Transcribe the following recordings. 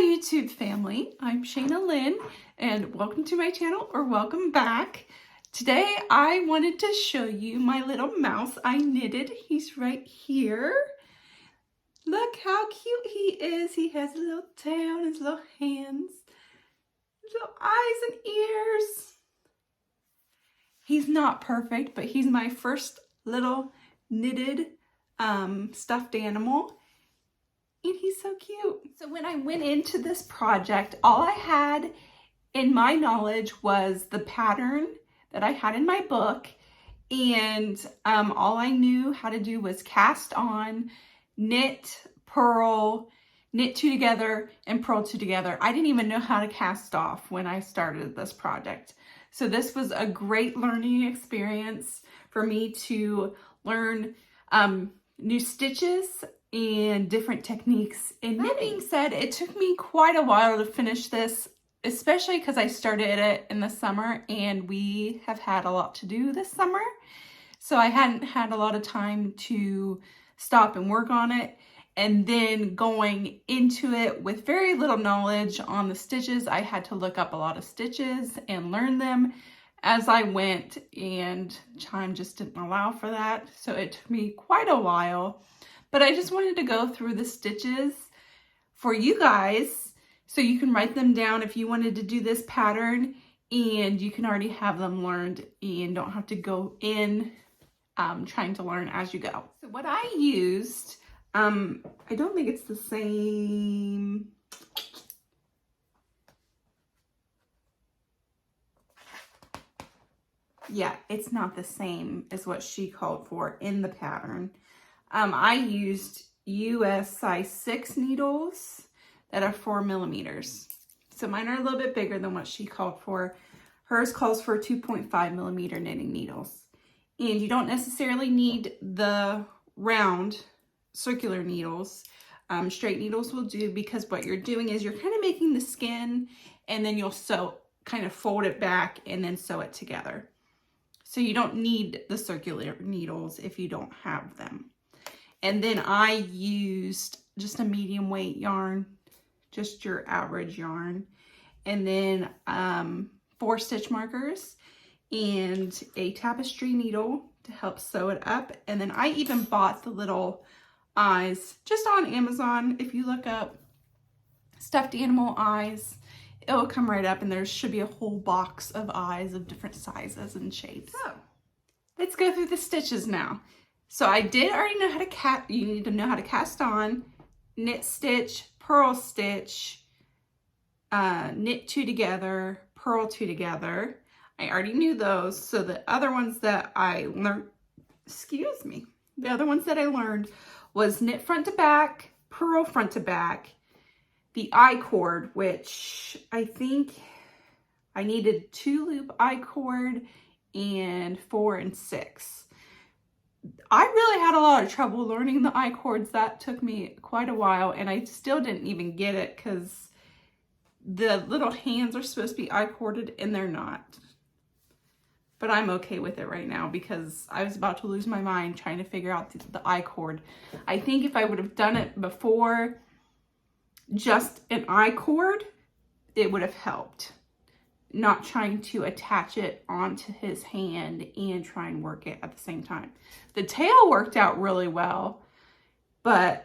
YouTube family, I'm Shayna Lynn and welcome to my channel, or welcome back. Today I wanted to show you my little mouse I knitted. He's right here. Look how cute he is. He has a little tail and his little hands, his little eyes and ears. He's not perfect, but he's my first little knitted stuffed animal. And he's so cute. So when I went into this project, all I had in my knowledge was the pattern that I had in my book. And all I knew how to do was cast on, knit, purl, knit two together, and purl two together. I didn't even know how to cast off when I started this project. So this was a great learning experience for me to learn new stitches and different techniques in knitting. That being said, it took me quite a while to finish this, especially because I started it in the summer and we have had a lot to do this summer. So I hadn't had a lot of time to stop and work on it. And then going into it with very little knowledge on the stitches, I had to look up a lot of stitches and learn them as I went, and time just didn't allow for that. So it took me quite a while. But I just wanted to go through the stitches for you guys so you can write them down if you wanted to do this pattern, and you can already have them learned and don't have to go in trying to learn as you go. So what I used, I don't think it's the same. Yeah, it's not the same as what she called for in the pattern. I used US size 6 needles that are 4 millimeters. So mine are a little bit bigger than what she called for. Hers calls for 2.5 millimeter knitting needles. And you don't necessarily need the round circular needles. Straight needles will do, because what you're doing is you're kind of making the skin and then you'll sew, kind of fold it back and then sew it together. So you don't need the circular needles if you don't have them. And then I used just a medium weight yarn, just your average yarn. And then 4 stitch markers and a tapestry needle to help sew it up. And then I even bought the little eyes just on Amazon. If you look up stuffed animal eyes, it will come right up, and there should be a whole box of eyes of different sizes and shapes. So let's go through the stitches now. So I did already know how to you need to know how to cast on, knit stitch, purl stitch, knit two together, purl two together. I already knew those. So the other ones that I learned, the other ones that I learned was knit front to back, purl front to back, the I-cord, which I think I needed 2 loop I-cord and 4 and 6. I really had a lot of trouble learning the I-cords. That took me quite a while, and I still didn't even get it because the little hands are supposed to be I-corded and they're not. But I'm okay with it right now because I was about to lose my mind trying to figure out the I-cord. I think if I would have done it before just an I-cord, it would have helped. Not trying to attach it onto his hand and try and work it at the same time. The tail worked out really well, but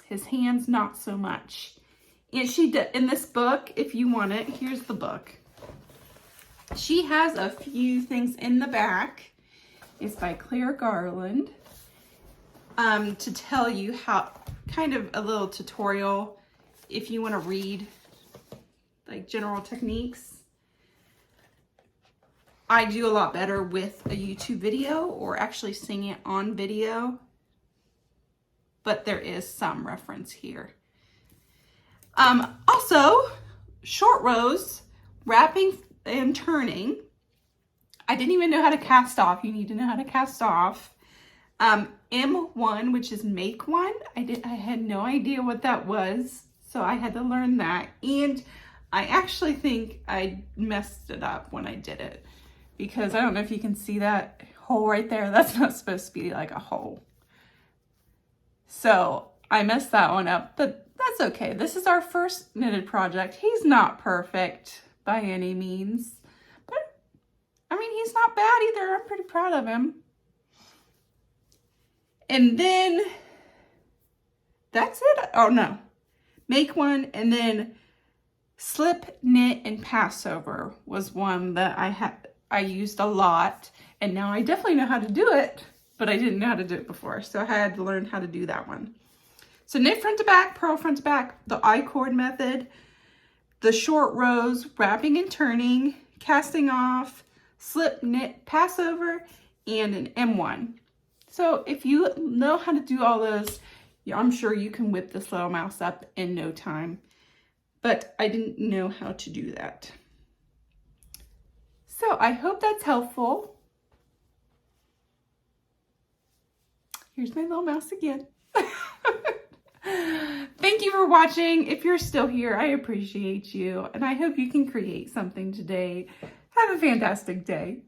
his hands not so much. And she did, in this book, if you want it, here's the book. She has a few things in the back. It's by Claire Garland. To tell you how, kind of a little tutorial if you want to read like general techniques. I do a lot better with a YouTube video or actually seeing it on video, but there is some reference here. Also, short rows, wrapping and turning. I didn't even know how to cast off. You need to know how to cast off. M1, which is make one. I had no idea what that was, so I had to learn that. And I actually think I messed it up when I did it, because I don't know if you can see that hole right there. That's not supposed to be like a hole. So I messed that one up, but That's okay. This is our first knitted project. He's not perfect by any means, but I mean, he's not bad either. I'm pretty proud of him. And then that's it. Oh no, make one and then slip, knit, and Passover was one that I used a lot, and now I definitely know how to do it, but I didn't know how to do it before, so I had to learn how to do that one. So knit front to back, purl front to back, the I-cord method, the short rows, wrapping and turning, casting off, slip, knit, Passover, and an M1. So if you know how to do all those, I'm sure you can whip this little mouse up in no time. But I didn't know how to do that. So I hope that's helpful. Here's my little mouse again. Thank you for watching. If you're still here, I appreciate you. And I hope you can create something today. Have a fantastic day.